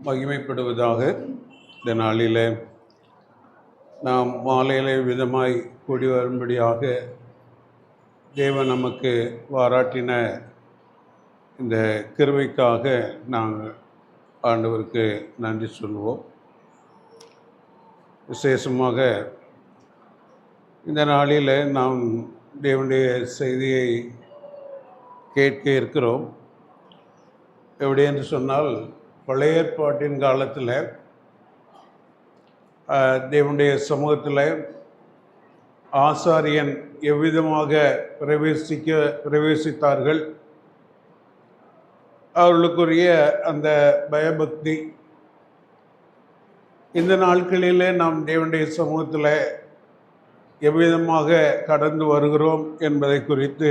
மகிமைப்படுவதாக. இந்த நாளில் நாம் மாலையிலே விதமாய் கூடி வரும்படியாக தேவன் நமக்கு பாராட்டின இந்த கிருபைக்காக நாங்கள் ஆண்டவருக்கு நன்றி சொல்வோம். விசேஷமாக இந்த நாளில் நாம் தேவனுடைய செய்தியை கேட்க இருக்கிறோம். எப்படி என்று சொன்னால், பழைய ஏற்பாட்டின் காலத்தில் தேவனுடைய சமூகத்தில் ஆசாரியன் எவ்விதமாக பிரவேசித்தார்கள், அவர்களுக்குரிய அந்த பயபக்தி. இந்த நாட்களில் நாம் தேவனுடைய சமூகத்தில் எவ்விதமாக கடந்து வருகிறோம் என்பதை குறித்து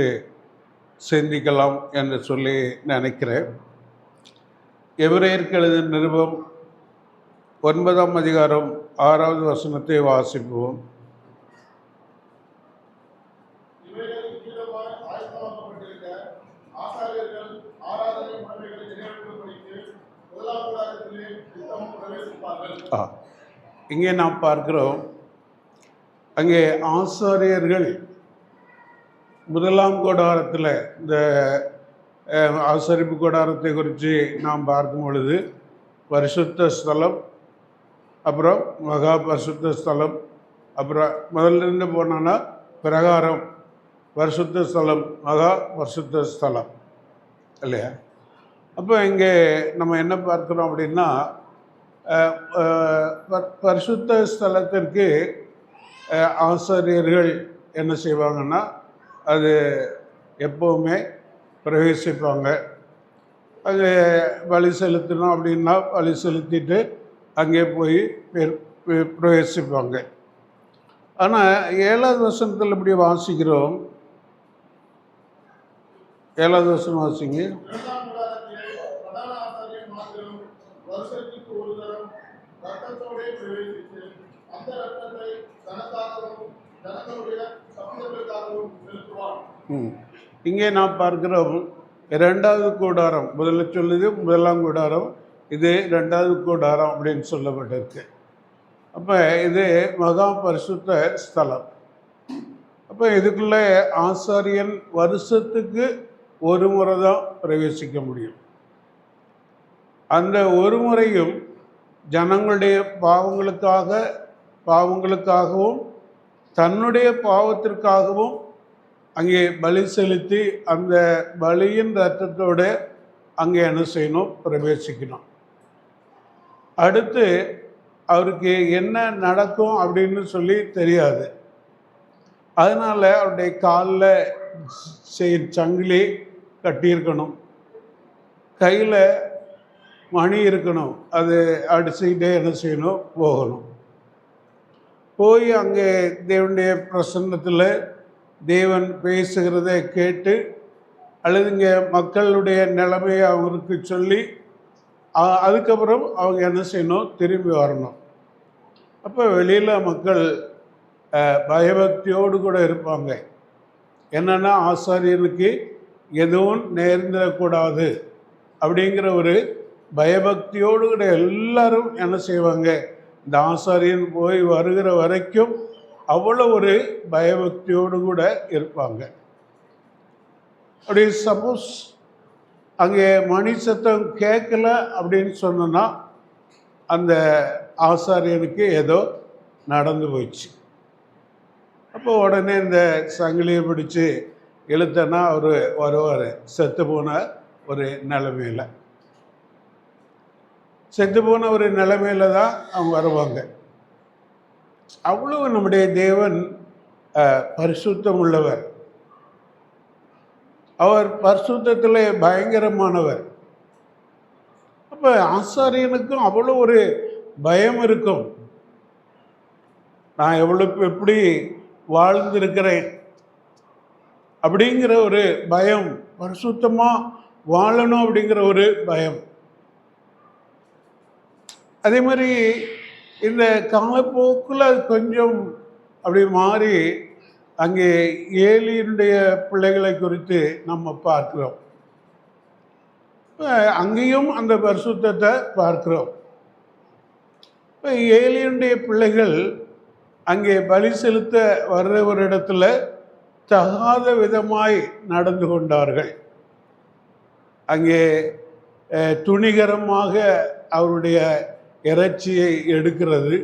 சிந்திக்கலாம் என்று சொல்லி நினைக்கிறேன். எபிரேயருக்கு எழுதின நிருபம் 9ஆம் அதிகாரம் 6வது வசனத்தை வாசிப்போம். இங்கே நாம் பார்க்கிறோம், அங்கே ஆசாரியர்கள் முதலாம் கூடாரத்தில், இந்த ஆசரிப்பு கூடாரத்தை குறித்து நாம் பார்க்கும் பொழுது பரிசுத்த ஸ்தலம், அப்புறம் மகா பரிசுத்த ஸ்தலம், அப்புறம் முதல்ல போனோன்னா பிரகாரம், பரிசுத்த ஸ்தலம், மகா பரிசுத்த ஸ்தலம் இல்லையா? அப்போ இங்கே நம்ம என்ன பார்க்குறோம் அப்படின்னா, பரிசுத்த ஸ்தலத்திற்கு ஆசாரியர்கள் என்ன செய்வாங்கன்னா, அது எப்போவுமே பிரவேசிப்பாங்க. அது பலி செலுத்தணும் அப்படின்னா பலி செலுத்திட்டு அங்கே போய் பிரவேசிப்பாங்க. ஆனால் 7வது வசனத்தில் இப்படி வாசிக்கிறோம். 7வது வசனம் வாசிங்க. இங்கே நாம் பார்க்கிறோம், 2வது கூடாரம். முதல்ல சொல்லுது முதலாம் கூடாரம், இது 2வது கூடாரம் அப்படின்னு சொல்லப்பட்டிருக்கு. அப்போ இது மகா பரிசுத்த ஸ்தலம். அப்போ இதுக்குள்ளே ஆசாரியன் வருஷத்துக்கு ஒரு முறை தான் பிரவேசிக்க முடியும். அந்த ஒரு முறையும் ஜனங்களுடைய பாவங்களுக்காகவும் தன்னுடைய பாவத்திற்காகவும் அங்கே பலி செலுத்தி அந்த பலியின் ரத்தத்தோடு அங்கே என்ன செய்யணும், பிரவேசிக்கணும். அடுத்து அவருக்கு என்ன நடக்கும் அப்படின்னு சொல்லி தெரியாது. அதனால் அவருடைய காலில் சங்கிலி கட்டியிருக்கணும், கையில் மணி இருக்கணும், அது அடிச்சுக்கிட்டே என்ன செய்யணும், போகணும். போய் அங்கே தேவனுடைய பிரசன்னத்தில் தேவன் பேசுகிறத கேட்டு, அல்லது இங்கே மக்களுடைய நிலைமையை அவங்களுக்கு சொல்லி அதுக்கப்புறம் அவங்க என்ன செய்யணும், திரும்பி வரணும். அப்போ வெளியில் மக்கள் பயபக்தியோடு கூட இருப்பாங்க. என்னென்னா, ஆசாரியனுக்கு எதுவும் நேர்ந்துடக்கூடாது அப்படிங்கிற ஒரு பயபக்தியோடு கூட எல்லாரும் என்ன செய்வாங்க, இந்த ஆசாரியன் போய் வருகிற வரைக்கும் அவ்வளோ ஒரு பயபக்தியோடு கூட இருப்பாங்க. அப்படி சப்போஸ் அங்கே மணி சத்தம் கேட்கல அப்படின்னு சொன்னோன்னா அந்த ஆசாரியனுக்கு ஏதோ நடந்து போயிடுச்சு. அப்போ உடனே இந்த சங்கிலியை பிடிச்சி இழுத்தனா அவர் வருவார், செத்து போன ஒரு நிலைமையில். செத்து போன ஒரு நிலைமையில் தான் அவங்க வருவாங்க. அவ்வளவு நம்முடைய தேவன் பரிசுத்தம் உள்ளவர். அவர் பரிசுத்தத்தில் பயங்கரமானவர். அப்போ ஆசாரியனுக்கும் அவ்வளோ ஒரு பயம் இருக்கும். நான் எப்படி வாழ்ந்திருக்கிறேன் அப்படிங்கிற ஒரு பயம், பரிசுத்தமாக வாழணும் அப்படிங்கிற ஒரு பயம். அதே மாதிரி இந்த காலப்போக்கில் அது கொஞ்சம் அப்படி மாறி அங்கே ஏலியினுடைய பிள்ளைகளை குறித்து நம்ம பார்க்கிறோம். அங்கேயும் அந்த பரிசுத்தத்தை பார்க்கிறோம். இப்போ ஏலியனுடைய பிள்ளைகள் அங்கே பலி செலுத்த வர்ற ஒரு இடத்துல தகாத விதமாய் நடந்து கொண்டார்கள். அங்கே துணிகரமாக அவருடைய இறைச்சியை எடுக்கிறது,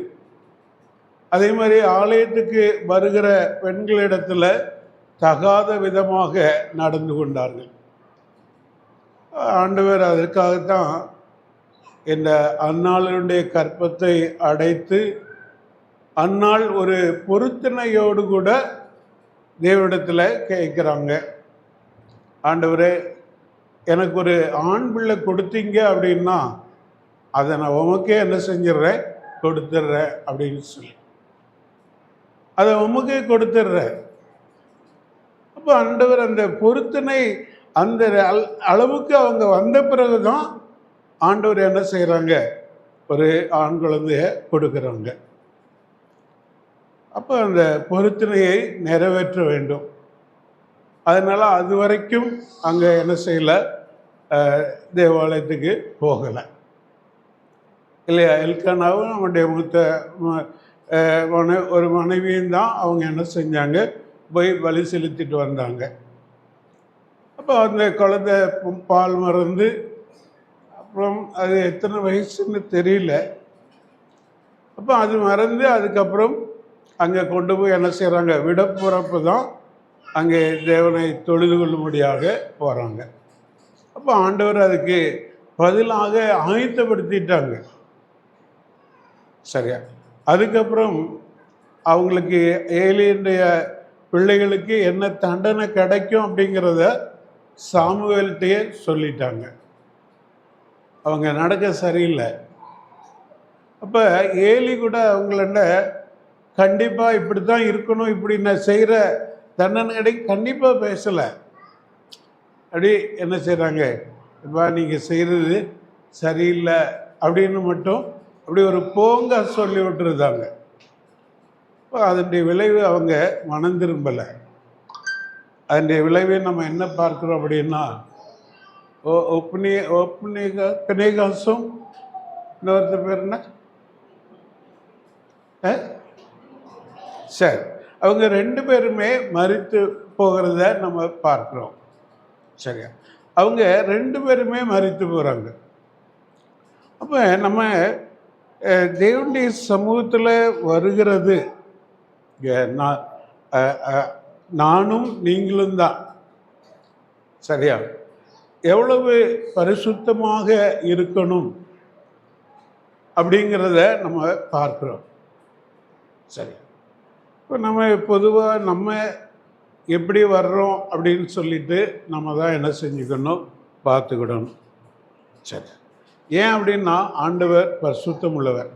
அதே மாதிரி ஆலயத்துக்கு வருகிற பெண்களிடத்தில் தகாத விதமாக நடந்து கொண்டார்கள். ஆண்டவர் அதற்காகத்தான் இந்த அன்னாளுடைய கற்பத்தை அடைத்து அன்னாள் ஒரு பொருத்தனையோடு கூட தேவனிடத்தில் கேட்குறாங்க, ஆண்டவரே எனக்கு ஒரு ஆண் பிள்ளை கொடுத்தீங்க அப்படின்னா அதை நான் உமக்கே என்ன செஞ்சிடுறேன், கொடுத்துட்றேன் அப்படின்னு சொல்லி அதை உமக்கே கொடுத்துட்றேன். அப்போ ஆண்டவர் அந்த பொருத்தனை அந்த அளவுக்கு அவங்க வந்த பிறகு தான் ஆண்டவர் என்ன செய்கிறாங்க, ஒரு ஆண் குழந்தைய கொடுக்குறாங்க. அப்போ அந்த பொருத்தனையை நிறைவேற்ற வேண்டும். அதனால் அது வரைக்கும் அங்கே என்ன செய்யலை, தேவாலயத்துக்கு போகலை இல்லையா. எல்கானாவும் அவனுடைய ஒரு மனைவியும் தான் அவங்க என்ன செஞ்சாங்க, போய் பலி செலுத்திட்டு வந்தாங்க. அப்போ அந்த குழந்தை பால் மறந்து, அப்புறம் அது எத்தனை வயசுன்னு தெரியல, அப்போ அது மறந்து அதுக்கப்புறம் அங்கே கொண்டு போய் என்ன செய்கிறாங்க, விட போகிறப்ப தான் அங்கே தேவனை தொழுது கொள்ளும்படியாக போகிறாங்க. அப்போ ஆண்டவர் அதுக்கு பதிலாக ஆயத்தப்படுத்திட்டாங்க. சரியா, அதுக்கப்புறம் அவங்களுக்கு ஏலியனுடைய பிள்ளைகளுக்கு என்ன தண்டனை கிடைக்கும் அப்படிங்கிறத சாமுவேல்கிட்டயே சொல்லிட்டாங்க. அவங்க நடக்க சரியில்லை. அப்போ ஏலி கூட அவங்கள கண்டிப்பாக இப்படி தான் இருக்கணும், இப்படி நான் செய்கிற தண்டனை கிடைக்கும் கண்டிப்பாக பேசலை. அப்படி என்ன செய்கிறாங்க, இப்போ நீங்கள் செய்கிறது சரியில்லை அப்படின்னு மட்டும் அப்படி ஒரு போங்க சொல்லி விட்டுருந்தாங்க. இப்போ அதனுடைய விளைவு அவங்க மனம் திரும்பலை. அதனுடைய விளைவை நம்ம என்ன பார்க்குறோம் அப்படின்னா, பினேகாசும் இன்னொருத்தர் பேர் என்ன, சரி, அவங்க 2 பேருமே மரித்து போகிறத நம்ம பார்க்குறோம். சரியா, அவங்க 2 பேருமே மரித்து போகிறாங்க. அப்போ நம்ம தேவனுடைய சமூகத்தில் வருகிறது நானும் நீங்களும் தான். சரியா, எவ்வளவு பரிசுத்தமாக இருக்கணும் அப்படிங்கிறத நம்ம பார்க்குறோம். சரி, இப்போ நம்ம பொதுவாக நம்ம எப்படி வர்றோம் அப்படின்னு சொல்லிட்டு நம்ம தான் என்ன செஞ்சுக்கணும், பார்த்துக்கிடணும். சரி, ஏன் அப்படின்னா ஆண்டவர் பரிசுத்தம் உள்ளவர்,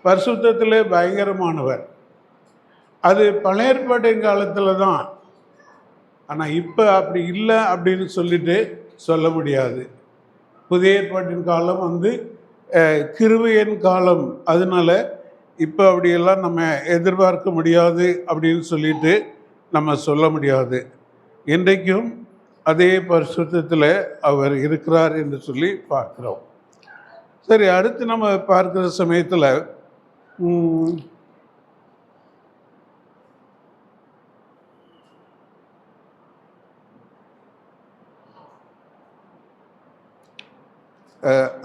பரிசுத்தத்தில் பயங்கரமானவர். அது பழைய ஏற்பாட்டின் காலத்தில் தான், ஆனால் இப்போ அப்படி இல்லை அப்படின்னு சொல்லிட்டு சொல்ல முடியாது. புதிய ஏற்பாட்டின் காலம் கிருபையின் காலம், அதனால இப்போ அப்படியெல்லாம் நம்ம எதிர்பார்க்க முடியாது அப்படின்னு சொல்லிட்டு நம்ம சொல்ல முடியாது. இன்றைக்கும் அதே பரிசுத்தத்தில் அவர் இருக்கிறார் என்று சொல்லி பார்க்கிறோம். சரி, அடுத்து நம்ம பார்க்குற சமயத்தில்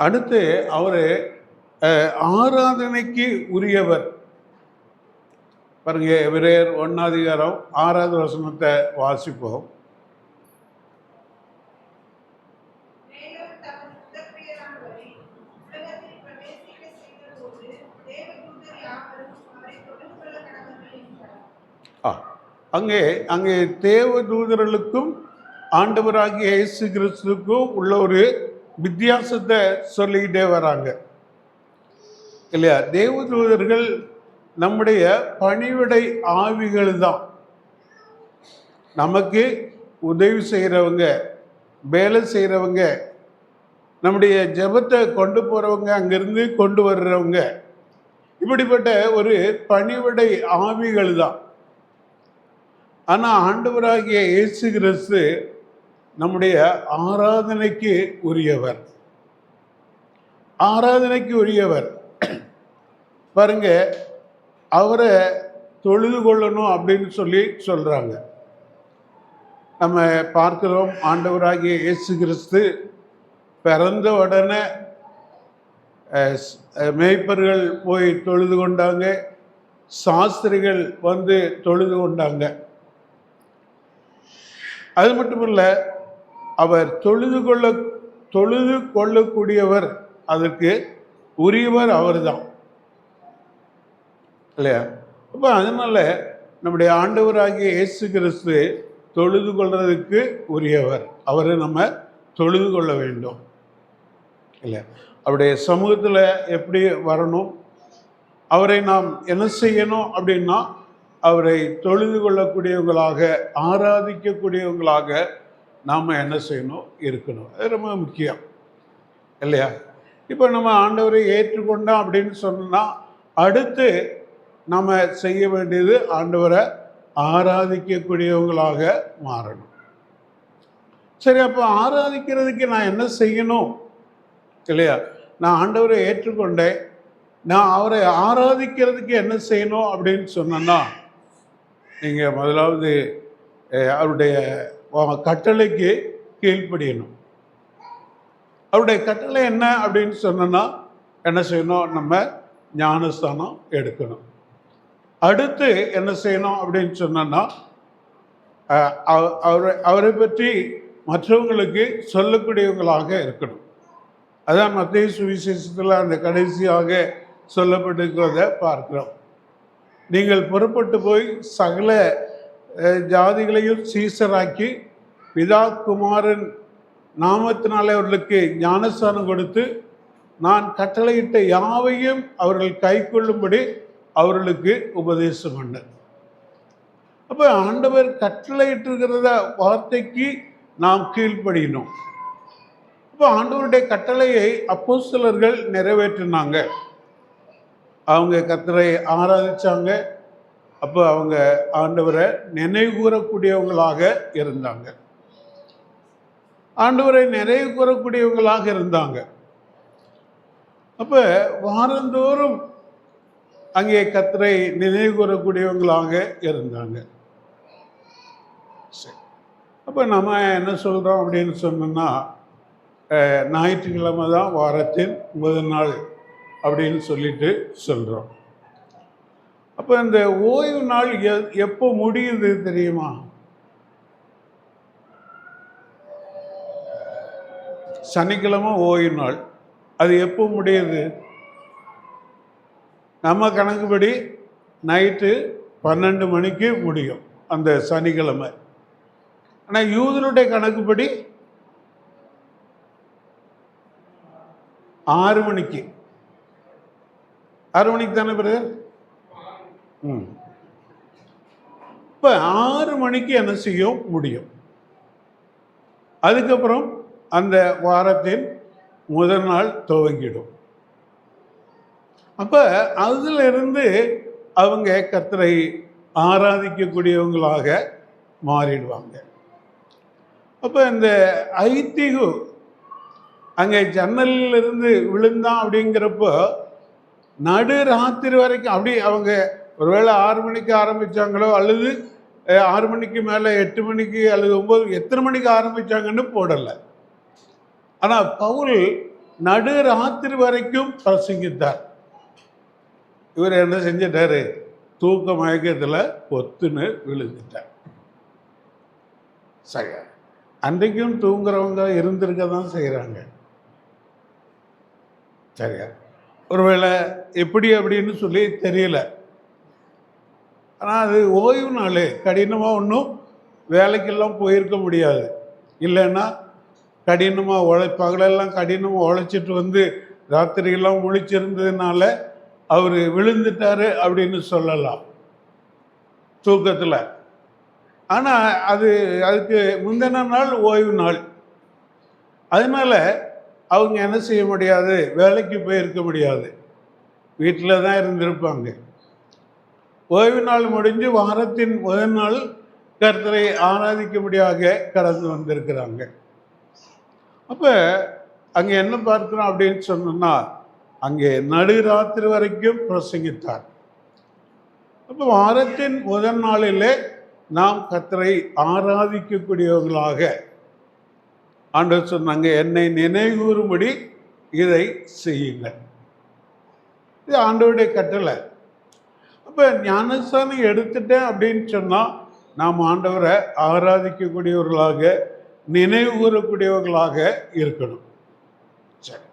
அடுத்து அவர் ஆராதனைக்கு உரியவர். பாருங்க, எபிரேயர் 1:6 வாசிப்போம். அங்கே தேவதூதர்களுக்கும் ஆண்டவராகிய இயேசு கிறிஸ்துவுக்கும் உள்ள ஒரு வித்தியாசத்தை சொல்லிக்கிட்டே வராங்க இல்லையா. தேவதூதர்கள் நம்முடைய பணிவிடை ஆவிகள் தான், நமக்கு உதவி செய்கிறவங்க, வேலை செய்கிறவங்க, நம்முடைய ஜெபத்தை கொண்டு போகிறவங்க, அங்கிருந்து கொண்டு வர்றவங்க, இப்படிப்பட்ட ஒரு பணிவிடை ஆவிகள் தான். ஆனால் ஆண்டவராகிய இயேசு கிறிஸ்து நம்முடைய ஆராதனைக்கு உரியவர், ஆராதனைக்கு உரியவர். பாருங்க, அவரை தொழுது கொள்ளணும் அப்படின்னு சொல்லி சொல்றாங்க. நம்ம பார்க்கிறோம், ஆண்டவராகிய இயேசு கிறிஸ்து பிறந்த உடனே மேய்ப்பர்கள் போய் தொழுது கொண்டாங்க, சாஸ்திரிகள் வந்து தொழுது கொண்டாங்க. அது மட்டுமல்ல, அவர் தொழுது கொள்ளக்கூடியவர், அதற்கு உரியவர் அவர்தான் இல்லையா? அப்போ அதனால நம்முடைய ஆண்டவராகிய இயேசு கிறிஸ்து தொழுது கொள்றதுக்கு உரியவர். அவரை நம்ம தொழுது கொள்ள வேண்டும் இல்லையா? அவருடைய சமூகத்தில் எப்படி வரணும், அவரை நாம் என்ன செய்யணும் அப்படின்னா, அவரை தொழுது கொள்ளக்கூடியவங்களாக, ஆராதிக்கக்கூடியவங்களாக நாம் என்ன செய்யணும், இருக்கணும். அது ரொம்ப முக்கியம் இல்லையா? இப்போ நம்ம ஆண்டவரை ஏற்றுக்கொண்டோம் அப்படின்னு சொன்னால், அடுத்து நம்ம செய்ய வேண்டியது ஆண்டவரை ஆராதிக்கக்கூடியவங்களாக மாறணும். சரி, அப்போ ஆராதிக்கிறதுக்கு நான் என்ன செய்யணும் இல்லையா? நான் ஆண்டவரை ஏற்றுக்கொண்டேன், நான் அவரை ஆராதிக்கிறதுக்கு என்ன செய்யணும் அப்படின்னு சொன்னா, நீங்கள் முதலாவது அவருடைய கட்டளைக்கு கீழ்ப்படியணும். அவருடைய கட்டளை என்ன அப்படின்னு சொன்னா என்ன செய்யணும்? நம்ம ஞானஸ்தானம் எடுக்கணும். அடுத்து என்ன செய்யணும் அப்படின்னு சொன்னா, அவரை பற்றி மற்றவங்களுக்கு சொல்லக்கூடியவங்களாக இருக்கணும். அதான் மத்தேயு சுவிசேஷத்தில் அந்த கடைசியாக சொல்லப்பட்டிருக்கிறத பார்க்கிறோம். நீங்கள் புறப்பட்டு போய் சகல ஜாதிகளையும் சீசராக்கி பிதா குமாரன் நாமத்தினாலே அவர்களுக்கு ஞானஸ்தானம் கொடுத்து, நான் கட்டளையிட்ட யாவையும் அவர்கள் கை கொள்ளும்படி அவர்களுக்கு உபதேசம் பண்ண. அப்போ ஆண்டவர் கட்டளையிட்டிருக்கிறத வார்த்தைக்கு நாம் கீழ்ப்படியணும். அப்போ ஆண்டவருடைய கட்டளையை அப்போஸ்தலர்கள் நிறைவேற்றினாங்க. அவங்க கர்த்தரை ஆராதிச்சாங்க. அப்போ அவங்க ஆண்டவரை நினைவு கூறக்கூடியவங்களாக இருந்தாங்க. ஆண்டவரை நினைவு கூறக்கூடியவங்களாக இருந்தாங்க. அப்போ வாரந்தோறும் அங்கே கர்த்தரை நினைவு கூறக்கூடியவங்களாக இருந்தாங்க. சரி, அப்போ நம்ம என்ன சொல்கிறோம் அப்படின்னு சொன்னோம்னா, ஞாயிற்றுக்கிழமை தான் வாரத்தின் முதல் நாள் அப்படின்னு சொல்லிட்டு சொல்கிறோம். அப்போ இந்த ஓய்வு நாள் எப்போ முடியுது தெரியுமா? சனிக்கிழமை ஓய்வு நாள். அது எப்போ முடியுது? நம்ம கணக்குப்படி நைட்டு 12 மணிக்கு முடியும் அந்த சனிக்கிழமை. ஆனால் யூதருடைய கணக்குப்படி 6 மணிக்கு. 6 மணிக்கு தானே பிரதர்? இப்போ 6 மணிக்கு என்ன செய்யும் முடியும். அதுக்கப்புறம் அந்த வாரத்தின் முதல் நாள் துவங்கிடும். அப்போ அதிலிருந்து அவங்க கர்த்தரை ஆராதிக்கக்கூடியவங்களாக மாறிடுவாங்க. அப்போ இந்த ஐத்திகு அங்கே ஜன்னலிருந்து விழுந்தான் அப்படிங்கிறப்போ நடு ராத்திரி வரைக்கும் அப்படி அவங்க ஒருவேளை 6 மணிக்கு ஆரம்பித்தாங்களோ, அல்லது 6 மணிக்கு மேலே 8 மணிக்கு அல்லது 9 எத்தனை மணிக்கு ஆரம்பித்தாங்கன்னு போடலை. ஆனால் பவுல் நடு ராத்திரி வரைக்கும் பிரசங்கித்தார். இவர் என்ன செஞ்சிட்டாரு? தூக்க மயக்கத்தில் பொத்துன்னு விழுந்துட்டார். சரி, அன்றைக்கும் தூங்குறவங்க இருந்திருக்க தான் செய்கிறாங்க. சரியா? ஒருவேளை எப்படி அப்படின்னு சொல்லி தெரியல. ஆனால் அது ஓய்வு நாள், கடினமாக ஒன்றும் வேலைக்கெல்லாம் போயிருக்க முடியாது. இல்லைன்னா கடினமாக பகலெல்லாம் கடினமாக உழைச்சிட்டு வந்து ராத்திரியெல்லாம் முழிச்சிருந்ததுனால அவர் விழுந்துட்டாரு அப்படின்னு சொல்லலாம் தூக்கத்தில். ஆனால் அதுக்கு முந்தின நாள் ஓய்வு நாள். அதனால் அவங்க என்ன செய்ய முடியாது? வேலைக்கு போயிருக்க முடியாது, வீட்டில் தான் இருந்திருப்பாங்க. ஓய்வு நாள் முடிஞ்சு வாரத்தின் முதல் நாள் கர்த்தரை ஆராதிக்கும்படியாக கடந்து வந்திருக்கிறாங்க. அப்போ அங்கே என்ன பார்க்குறோம் அப்படின்னு சொன்னோம்னா, அங்கே நடுராத்திரி வரைக்கும் பிரசங்கித்தார். அப்போ வாரத்தின் முதல் நாளிலே நாம் கர்த்தரை ஆராதிக்கக்கூடியவர்களாக ஆண்டவர் சொன்னாங்க, என்னை நினைவுகூறும்படி இதை செய்யுங்கள். இது ஆண்டவருடைய கட்டளை. அப்போ ஞானஸ்தானம் எடுத்துட்டேன் அப்படின்னு சொன்னால் நாம் ஆண்டவரை ஆராதிக்கக்கூடியவர்களாக நினைவு கூறக்கூடியவர்களாக இருக்கணும். சரி,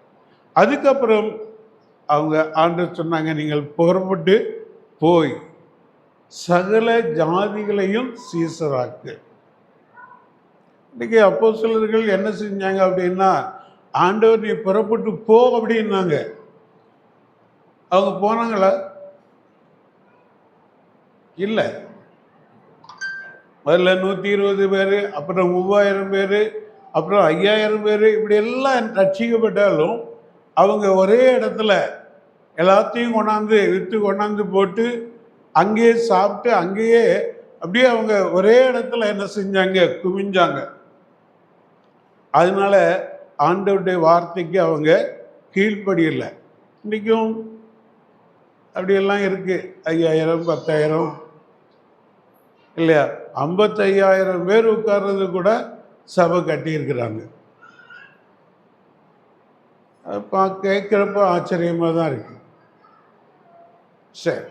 அதுக்கப்புறம் அவங்க ஆண்டவர் சொன்னாங்க, நீங்கள் புறப்பட்டு போய் சகல ஜாதிகளையும் சீசராக்கு. இன்னைக்கு அப்போஸ்தலர்கள் என்ன செஞ்சாங்க அப்படின்னா, ஆண்டவர் நீ புறப்பட்டு போ அப்படின்னாங்க. அவங்க போனாங்களா? இல்லை. முதல்ல 120 பேர், அப்புறம் 3000 பேர், அப்புறம் 5000 பேர், இப்படி எல்லாம் ரட்சிக்கப்பட்டாலும் அவங்க ஒரே இடத்துல எல்லாத்தையும் கொண்டாந்து விற்று கொண்டாந்து போட்டு அங்கேயே சாப்பிட்டு அங்கேயே அப்படியே அவங்க ஒரே இடத்துல என்ன செஞ்சாங்க, குவிஞ்சாங்க. அதனால ஆண்டவருடைய வார்த்தைக்கு அவங்க கீழ்ப்படியலை. இன்றைக்கும் அப்படியெல்லாம் இருக்குது. 5000 10,000 இல்லையா, 55,000 பேர் உட்கார்றது கூட சபை கட்டியிருக்கிறாங்க. கேட்குறப்ப ஆச்சரியமாக தான் இருக்கு. சரி,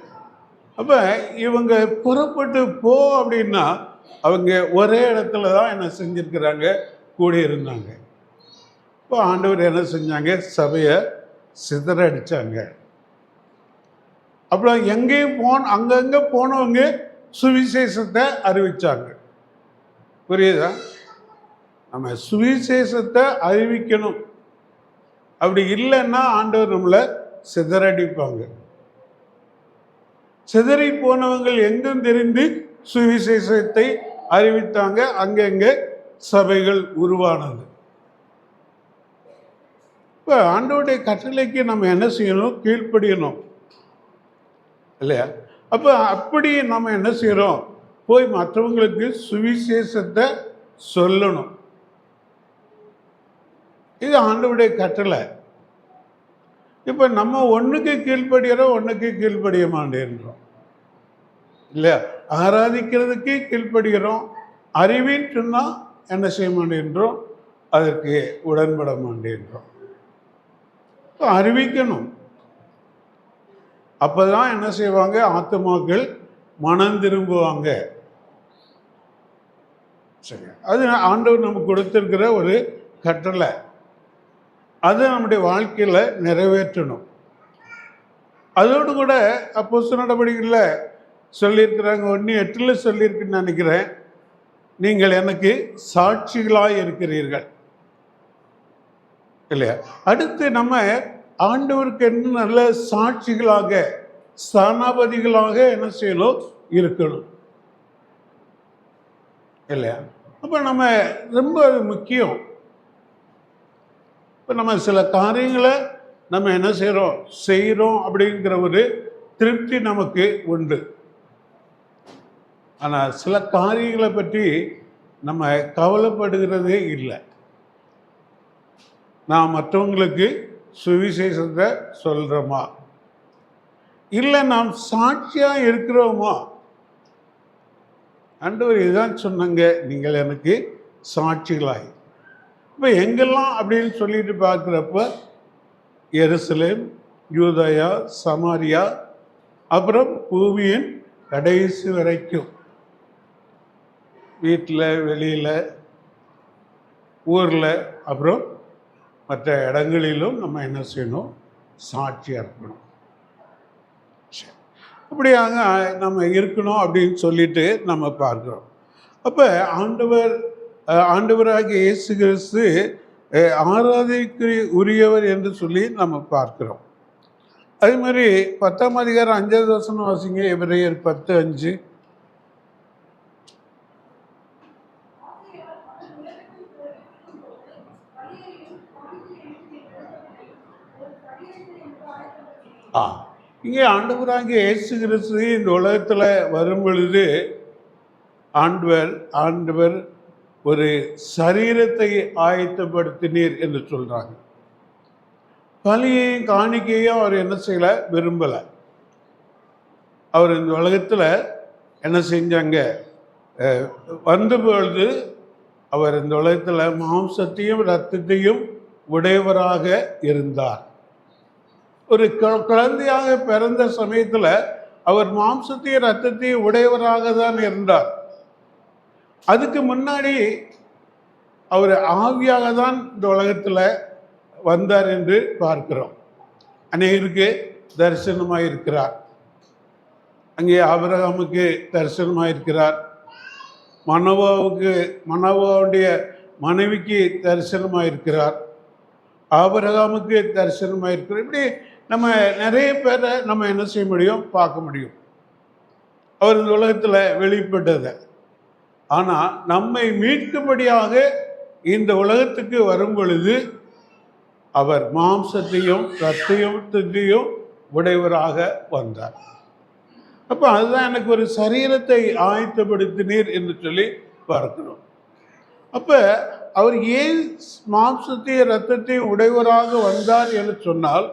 அப்போ இவங்க புறப்பட்டு போ அப்படின்னா அவங்க ஒரே இடத்துல தான் என்ன செஞ்சுருக்கிறாங்க, கூடியிருந்தாங்க. இப்போ ஆண்டவர் என்ன செஞ்சாங்க, சபையை சிதறடிச்சாங்க. அப்புறம் எங்கேயும் அங்கங்கே போனவங்க சுவிசேஷத்தை அறிவிச்சாங்க. புரியுதா? நம்ம சுவிசேஷத்தை அறிவிக்கணும். அப்படி இல்லைன்னா ஆண்டவர் நம்மளை சிதறடிப்பாங்க. சிதறி போனவங்கள் எங்கும் தெரிந்து சுவிசேஷத்தை அறிவித்தாங்க. அங்கங்கே சபைகள் உருவானது. இப்போ ஆண்டவருடைய கட்டளைக்கு நம்ம என்ன செய்யணும், கீழ்ப்படியணும் இல்லையா? அப்போ அப்படி நம்ம என்ன செய்கிறோம், போய் மற்றவங்களுக்கு சுவிசேஷத்தை சொல்லணும். இது ஆண்டவருடைய கட்டளை. இப்போ நம்ம ஒன்றுக்கு கீழ்ப்படுகிறோம், ஒன்றுக்கு கீழ்ப்படிய மாட்டேன்றோம் இல்லையா? ஆராதிக்கிறதுக்கு கீழ்ப்படுகிறோம், அறிவின்னு சொன்னால் என்ன செய்ய மாட்டேன்றோம், அதற்கு உடன்பட மாட்டேன்றோம். அறிவிக்கணும். அப்போ தான் என்ன செய்வாங்க, ஆத்துமாக்கள் மனம் திரும்புவாங்க. சரி, அது ஆண்டவர் நமக்கு கொடுத்திருக்கிற ஒரு கட்டளை. அதை நம்முடைய வாழ்க்கையில் நிறைவேற்றணும். அதோடு கூட அப்போஸ்தலர் நடவடிக்கைகளில் சொல்லியிருக்கிறாங்க, 1:8 சொல்லியிருக்குன்னு நினைக்கிறேன், நீங்கள் எனக்கு சாட்சிகளாக இருக்கிறீர்கள் இல்லையா? அடுத்து நம்ம ஆண்டவருக்கு என்ன நல்ல சாட்சிகளாக ஸ்தானாபதிகளாக என்ன செய்யணும், இருக்கணும் இல்லையா? அப்போ நம்ம ரொம்ப முக்கியம். இப்போ நம்ம சில காரியங்களை நம்ம என்ன செய்கிறோம் அப்படிங்கிற ஒரு திருப்தி நமக்கு உண்டு. ஆனால் சில காரியங்களை பற்றி நம்ம கவலைப்படுகிறதே இல்லை. நான் மற்றவங்களுக்கு சுவிசேஷத்தை சொல்கிறோமா, இல்லை நாம் சாட்சியாக இருக்கிறோமா? ஆண்டவர் இதுதான் சொன்னாங்க, நீங்கள் எனக்கு சாட்சிகளாய். இப்போ எங்கெல்லாம் அப்படின்னு சொல்லிட்டு பார்க்குறப்ப எருசலேம், யூதயா, சமாரியா, அப்புறம் பூமியின் கடைசி வரைக்கும், வீட்டில், வெளியில், ஊரில், அப்புறம் மற்ற இடங்களிலும் நம்ம என்ன செய்யணும், சாட்சியாக இருக்கணும். அப்படியாக நம்ம இருக்கணும் அப்படின்னு சொல்லிட்டு நம்ம பார்க்குறோம். அப்போ ஆண்டவராகிய இயேசு கிறிஸ்து ஆராதிக்கு உரியவர் என்று சொல்லி நம்ம பார்க்கிறோம். அதே மாதிரி 10ஆம் அதிகாரம் 5வது வசனம் வாசிங்க. எபிரேயர் 10:5. இங்கே ஆண்டவராகிய இயேசு கிறிஸ்து இந்த உலகத்தில் வரும் பொழுது ஆண்டவர் ஒரு சரீரத்தை ஆயத்தப்படுத்தினீர் என்று சொல்கிறாங்க. பலியையும் காணிக்கையும் அவர் என்ன செய்யலை, விரும்பலை. அவர் இந்த உலகத்தில் என்ன செஞ்சாங்க, வந்தபொழுது அவர் இந்த உலகத்தில் மாம்சத்தையும் இரத்தத்தையும் உடையவராக இருந்தார். ஒரு குழந்தையாக பிறந்த சமயத்தில் அவர் மாம்சத்தையும் இரத்தத்தையும் உடையவராக தான் இருந்தார். அதுக்கு முன்னாடி அவர் ஆவியாக தான் இந்த உலகத்தில் வந்தார் என்று பார்க்கிறோம். அநேகருக்கு தரிசனமாக இருக்கிறார். அங்கே ஆபிரகாமுக்கு தரிசனமாக இருக்கிறார், மனோவாவுடைய மனைவிக்கு தரிசனமாக இருக்கிறார், ஆபிரகாமுக்கு தரிசனமாக இருக்கிறார். இப்படி நம்ம நிறைய பேரை நம்ம என்ன செய்ய முடியும், பார்க்க முடியும். அவர் இந்த உலகத்தில் வெளிப்பட்டதை. ஆனால் நம்மை மீட்கும்படியாக இந்த உலகத்துக்கு வரும் பொழுது அவர் மாம்சத்தையும் இரத்தத்தையும் உடையவராக வந்தார். அப்போ அதுதான் எனக்கு ஒரு சரீரத்தை ஆயத்தப்படுத்தினீர் என்று சொல்லி பார்க்கிறோம். அப்போ அவர் ஏன் மாம்சத்தையும் இரத்தத்தையும் உடையவராக வந்தார் என்று சொன்னால்,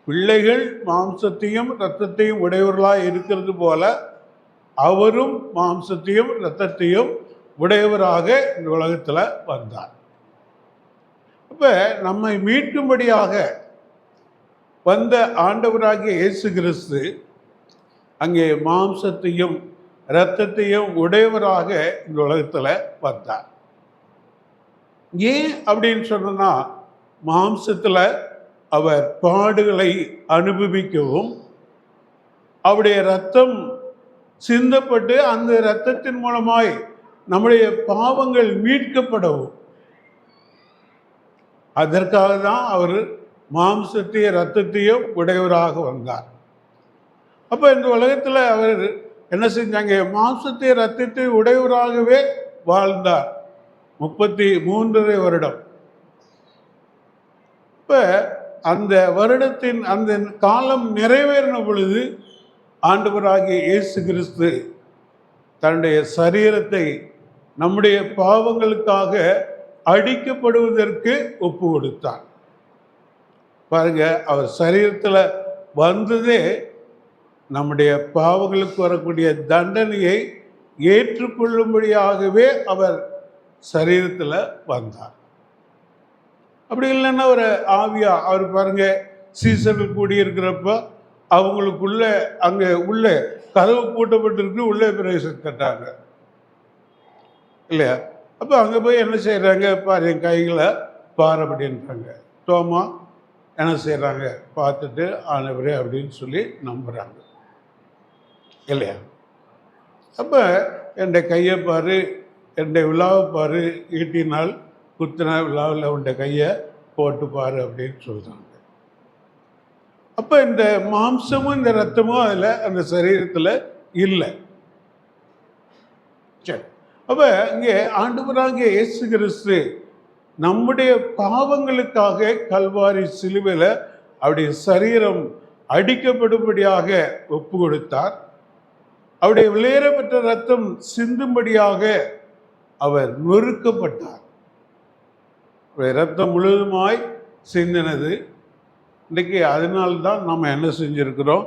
பிள்ளைகள் மாம்சத்தையும் இரத்தத்தையும் உடையவர்களாக இருக்கிறது போல அவரும் மாம்சத்தையும் இரத்தத்தையும் உடையவராக இந்த உலகத்தில் வந்தார். அப்போ நம்மை மீட்கும்படியாக வந்த ஆண்டவராகிய இயேசு கிறிஸ்து அங்கே மாம்சத்தையும் இரத்தத்தையும் உடையவராக இந்த உலகத்தில் வந்தார். ஏன் அப்படின்னு சொன்னா, மாம்சத்தில் அவர் பாடுகளை அனுபவிக்கவும், அவருடைய இரத்தம் சிந்தப்பட்டு அந்த இரத்தத்தின் மூலமாய் நம்முடைய பாவங்கள் மீட்கப்படவும், அதற்காக தான் அவர் மாம்சத்தையும் இரத்தத்தையும் உடையவராக வந்தார். அப்போ இந்த உலகத்தில் அவர் என்ன செஞ்சாங்க, மாம்சத்தையும் இரத்தத்தையும் உடையவராகவே வாழ்ந்தார் 33 வருடம். இப்போ அந்த வருடத்தின் அந்த காலம் நிறைவேறின பொழுது ஆண்டவராகிய இயேசு கிறிஸ்து தன்னுடைய சரீரத்தை நம்முடைய பாவங்களுக்காக அடிக்கப்படுவதற்கு ஒப்பு கொடுத்தார். பாருங்க, அவர் சரீரத்தில் வந்ததே நம்முடைய பாவங்களுக்கு வரக்கூடிய தண்டனையை ஏற்றுக்கொள்ளும்படியாகவே அவர் சரீரத்தில் வந்தார். அப்படி இல்லைன்னா ஒரு ஆவியா அவர் பாருங்க, சீசர்கள் கூடியிருக்கிறப்ப அவங்களுக்குள்ள அங்கே உள்ள கதவு பூட்டப்பட்டிருக்கு, உள்ளே பிரவேசித்தாங்க இல்லையா? அப்போ அங்கே போய் என்ன செய்கிறாங்க, பாரு என் கைகளை பாரு அப்படின்றாங்க. தோமா என்ன செய்கிறாங்க, பார்த்துட்டு ஆண்டவரே அப்படின்னு சொல்லி நம்புகிறாங்க இல்லையா? அப்போ என் கையை பாரு, என் விழாவை பாரு, ஈட்டினால் குத்தின விழாவில் உண்ட கையை போட்டு பாரு அப்படின்னு சொல்கிறாங்க. அப்போ இந்த மாம்சமும் இந்த இரத்தமும் அதில் அந்த சரீரத்தில் இல்லை. சரி, அப்போ இங்கே ஆண்டவராகிய இயேசு கிறிஸ்து நம்முடைய பாவங்களுக்காக கல்வாரி சிலுவையில் அவருடைய சரீரம் அடிக்கப்படும்படியாக ஒப்பு கொடுத்தார். அவருடைய விலையேறப்பட்ட இரத்தம் சிந்தும்படியாக அவர் நொறுக்கப்பட்டார். இரத்தம் முழுவதுமாய் சிந்தினது. இன்றைக்கி அதனால்தான் நம்ம என்ன செஞ்சுருக்கிறோம்,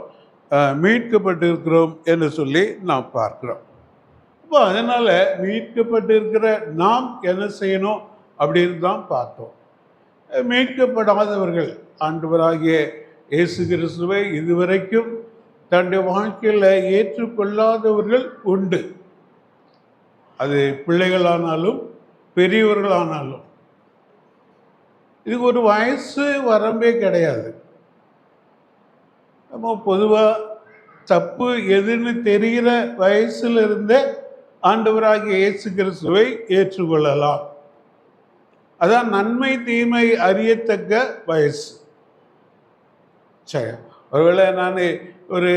மீட்கப்பட்டிருக்கிறோம் என்று சொல்லி நாம் பார்க்கிறோம். அப்போ அதனால் மீட்கப்பட்டிருக்கிற நாம் என்ன செய்யணும் அப்படின்னு தான் பார்த்தோம். மீட்கப்படாதவர்கள், ஆண்டவராகிய இயேசு கிறிஸ்துவை இதுவரைக்கும் தன்னுடைய வாழ்க்கையில் ஏற்றுக்கொள்ளாதவர்கள் உண்டு. அது பிள்ளைகளானாலும் பெரியவர்களானாலும். இதுக்கு ஒரு வயசு வரம்பே கிடையாது. நம்ம பொதுவாக தப்பு எதுன்னு தெரிகிற வயசுல இருந்தே ஆண்டவராகிய இயேசு கிறிஸ்துவை ஏற்றுக்கொள்ளலாம். அதான் நன்மை தீமை அறியத்தக்க வயசு. சரி, ஒருவேளை நான் ஒரு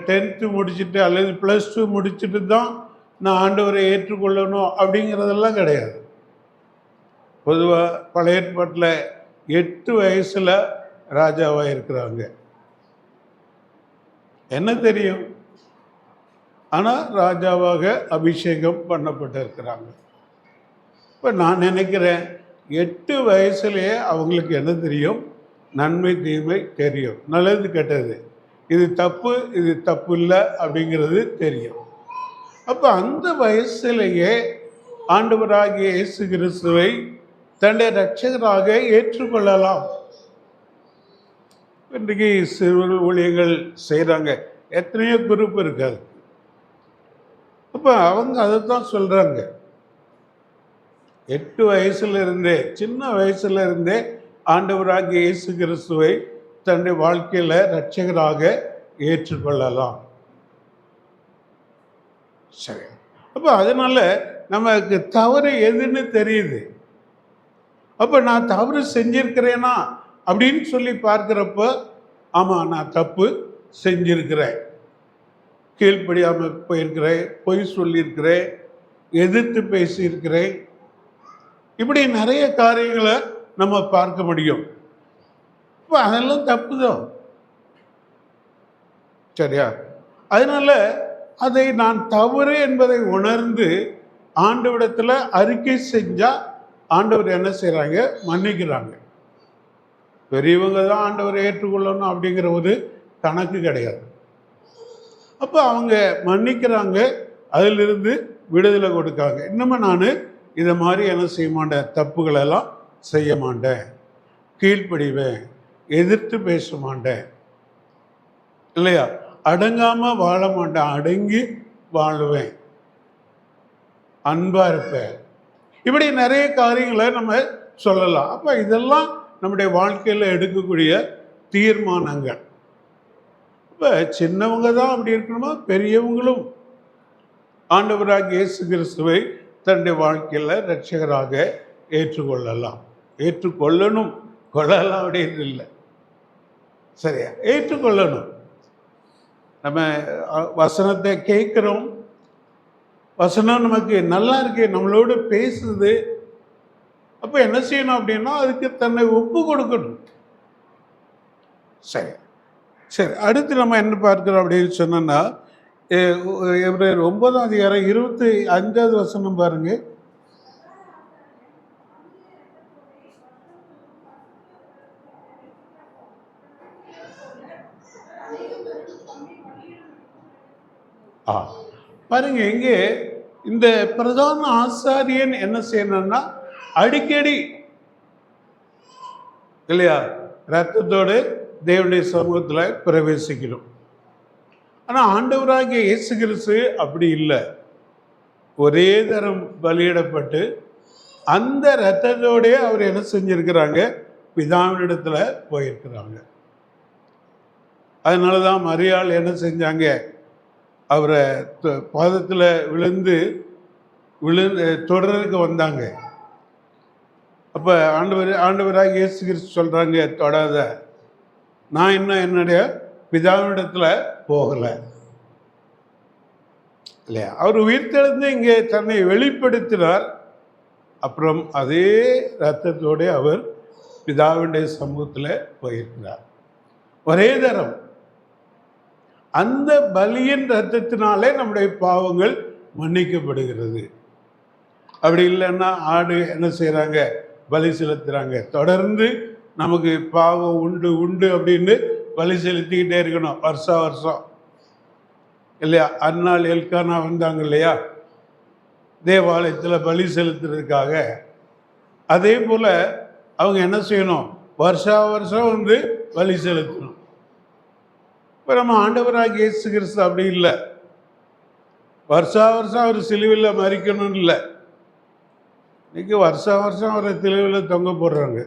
10th முடிச்சுட்டு அல்லது +2 முடிச்சுட்டு தான் நான் ஆண்டவரை ஏற்றுக்கொள்ளணும் அப்படிங்கிறதெல்லாம் கிடையாது. பொதுவாக பழைய ஏற்பாட்டில் 8 வயசில் ராஜாவாக இருக்கிறாங்க. என்ன தெரியும், ஆனால் ராஜாவாக அபிஷேகம் பண்ணப்பட்டிருக்கிறாங்க. இப்போ நான் நினைக்கிறேன் 8 வயசுலேயே அவங்களுக்கு என்ன தெரியும், நன்மை தீமை தெரியும், நல்லது கெட்டது, இது தப்பு இது தப்பு இல்லை அப்படிங்கிறது தெரியும். அப்போ அந்த வயசிலேயே ஆண்டவராகிய இயேசு கிறிஸ்துவை தன்னுடைய இரட்சகராக ஏற்றுக்கொள்ளலாம். இன்றைக்கு சிறுவர் ஊழியர்கள் செய்கிறாங்க, எத்தனையோ குரூப் இருக்காது. அப்போ அவங்க அதை தான் சொல்கிறாங்க. 8 வயசுல இருந்தே, சின்ன வயசுல இருந்தே ஆண்டவராகிய இயேசு கிறிஸ்துவை தன்னுடைய வாழ்க்கையில் இரட்சகராக ஏற்றுக்கொள்ளலாம். சரி, அப்போ அதனால நமக்கு தவறு எதுன்னு தெரியுது. அப்போ நான் தவறு செஞ்சிருக்கிறேனா அப்படின்னு சொல்லி பார்க்குறப்ப, ஆமாம் நான் தப்பு செஞ்சிருக்கிறேன், கீழ்ப்படியாமல் போயிருக்கிறேன், பொய் சொல்லியிருக்கிறேன், எதிர்த்து பேசியிருக்கிறேன், இப்படி நிறைய காரியங்களை நம்ம பார்க்க முடியும். இப்போ அதெல்லாம் தப்பு தான், சரியா? அதனால அதை நான் தவறு என்பதை உணர்ந்து ஆண்டவரிடத்தில் அறிக்கை செஞ்சால் ஆண்டவர் என்ன செய்கிறாங்க? மன்னிக்கிறாங்க. பெரியவங்க தான் ஆண்டவரை ஏற்றுக்கொள்ளணும் அப்படிங்கிற ஒரு கணக்கு கிடையாது. அப்போ அவங்க மன்னிக்கிறாங்க, அதிலிருந்து விடுதலை கொடுக்காங்க. இன்னமும் நான் இதை மாதிரி என்ன செய்ய மாட்டேன், தப்புகளெல்லாம் செய்ய மாட்டேன், கீழ்ப்படிவேன், எதிர்த்து பேச மாட்டேன், இல்லையா, அடங்காமல் வாழ மாட்டேன், அடங்கி வாழுவேன், அன்பாக இருப்பேன், இப்படி நிறைய காரியங்களை நம்ம சொல்லலாம். அப்போ இதெல்லாம் நம்முடைய வாழ்க்கையில் எடுக்கக்கூடிய தீர்மானங்கள். இப்போ சின்னவங்க தான் அப்படி இருக்கணுமா, பெரியவங்களும் ஆண்டவராக இயேசு கிறிஸ்துவை தன்னுடைய வாழ்க்கையில் இரட்சகராக ஏற்றுக்கொள்ளலாம். ஏற்றுக்கொள்ளணும், கொள்ளலாம் அப்படின்னு இல்லை, சரியா? ஏற்றுக்கொள்ளணும். நம்ம வசனத்தை கேட்குறோம், வசனம் நமக்கு நல்லா இருக்கு, நம்மளோடு பேசுது. அப்போ என்ன செய்யணும் அப்படின்னா, அதுக்கு தன்னை ஒப்பு கொடுக்கணும். சரி சரி, அடுத்து நம்ம என்ன பார்க்கிறோம் அப்படின்னு சொன்னோன்னா, எபிரேயர் 9ஆம் அதிகாரம் 25வது வசனம் பாருங்க. பாருங்க, இங்கே இந்த பிரதான ஆசாரியன் என்ன செய்யணும்னா, அடிக்கடி இல்லையா ரத்தத்தோடு தேவனுடைய சமூகத்தில் பிரவேசிக்கணும். ஆனால் ஆண்டவராகிய இயேசு கிறிஸ்து அப்படி இல்லை. ஒரே தரம் பலியிடப்பட்டு அந்த ரத்தத்தோடே அவர் என்ன செஞ்சிருக்கிறாங்க, பிதாவினிடத்தில் போயிருக்கிறாங்க. அதனால தான் மரியாள் என்ன செஞ்சாங்க, அவரை பாதத்தில் விழுந்து தொடருக்கு வந்தாங்க. அப்போ ஆண்டவராக இயேசு கிறிஸ்து சொல்கிறாங்க, தொடாத, நான் இன்னும் என்னுடைய பிதாவினிடத்தில் போகலை, இல்லையா? அவர் உயிர்த்தெழுந்து இங்கே தன்னை வெளிப்படுத்தினார். அப்புறம் அதே ரத்தத்தோடு அவர் பிதாவினுடைய சமூகத்தில் போயிருக்கிறார். ஒரே தரம் அந்த பலியின் ரத்தத்தினாலே நம்முடைய பாவங்கள் மன்னிக்கப்படுகிறது. அப்படி இல்லைன்னா ஆடு என்ன செய்கிறாங்க, பலி செலுத்துகிறாங்க. தொடர்ந்து நமக்கு பாவம் உண்டு உண்டு அப்படின்னு பலி செலுத்திக்கிட்டே இருக்கணும், வருஷம் வருஷம், இல்லையா? அந்நாள் எல்கானா வந்தாங்க இல்லையா தேவாலயத்தில் பலி செலுத்துறதுக்காக. அதே போல் அவங்க என்ன செய்யணும், வருஷா வருஷம் வந்து பலி செலுத்தணும். இப்போ நம்ம ஆண்டவராக இயேசு கிறிஸ்து அப்படி இல்லை, வருஷா வருஷம் அவர் சிலுவையில் மறிக்கணும்னு இல்லை. இன்னைக்கு வருஷா வருஷம் அவரை சிலுவையில் தொங்க போடுறாங்க,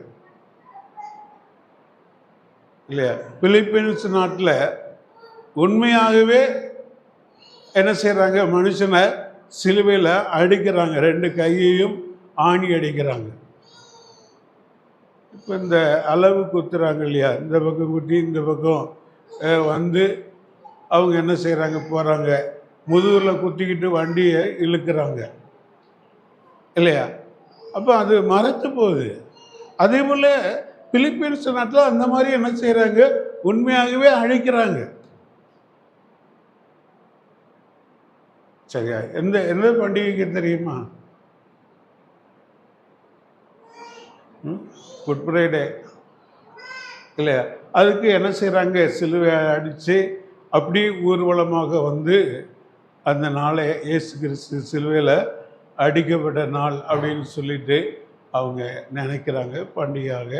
இல்லையா? பிலிப்பீன்ஸ் நாட்டில் உண்மையாகவே என்ன செய்கிறாங்க, மனுஷனை சிலுவையில் அடிக்கிறாங்க, 2 கையையும் ஆணி அடிக்கிறாங்க. இப்போ இந்த அளவு குத்துறாங்க இல்லையா, இந்த பக்கம் குத்தி இந்த பக்கம் வந்து அவங்க என்ன செய்கிறாங்க, போகிறாங்க, முதுகில் குத்திக்கிட்டு வண்டியை இழுக்கிறாங்க, இல்லையா? அப்போ அது மறைத்து போகுது. அதே போல் பிலிப்பீன்ஸ் நாட்டில் அந்த மாதிரி என்ன செய்கிறாங்க, உண்மையாகவே அழிக்கிறாங்க. சரியா? எந்த பண்டிகைக்கு தெரியுமா? Good Friday. இல்லையா? அதுக்கு என்ன செய்கிறாங்க, சிலுவை அடித்து அப்படி ஊர்வலமாக வந்து அந்த நாளை இயேசு கிறிஸ்து சிலுவையில் அடிக்கப்பட்ட நாள் அப்படின்னு சொல்லிட்டு அவங்க நினைக்கிறாங்க, பண்டிகையாக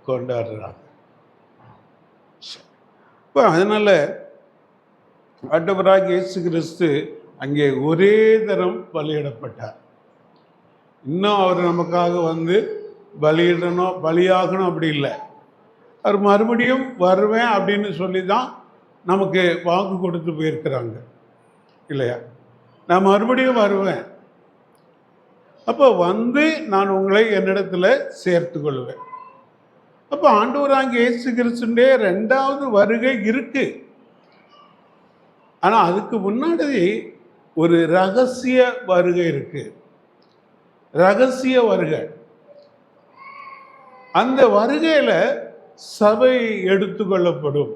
கொண்டாடுறாங்க. இப்போ அதனால் ஆண்டவராகிய இயேசு கிறிஸ்து அங்கே ஒரே தரம் பலியிடப்பட்டார். இன்னும் அவர் நமக்காக வந்து பலியிடணும், பலியாகணும் அப்படி இல்லை. அவர் மறுபடியும் வருவேன் அப்படின்னு சொல்லி தான் நமக்கு வாக்கு கொடுத்து போயிருக்கிறாங்க, இல்லையா? நான் மறுபடியும் வருவேன், அப்போ வந்து நான் உங்களை என்னிடத்தில் சேர்த்து கொள்வேன். அப்போ ஆண்டவராகிய இயேசு கிறிஸ்துவினுடைய 2வது வருகை இருக்கு. ஆனால் அதுக்கு முன்னாடி ஒரு ரகசிய வருகை இருக்கு. ரகசிய வருகை. அந்த வருகையில சபை எடுத்துக்கொள்ளப்படும்.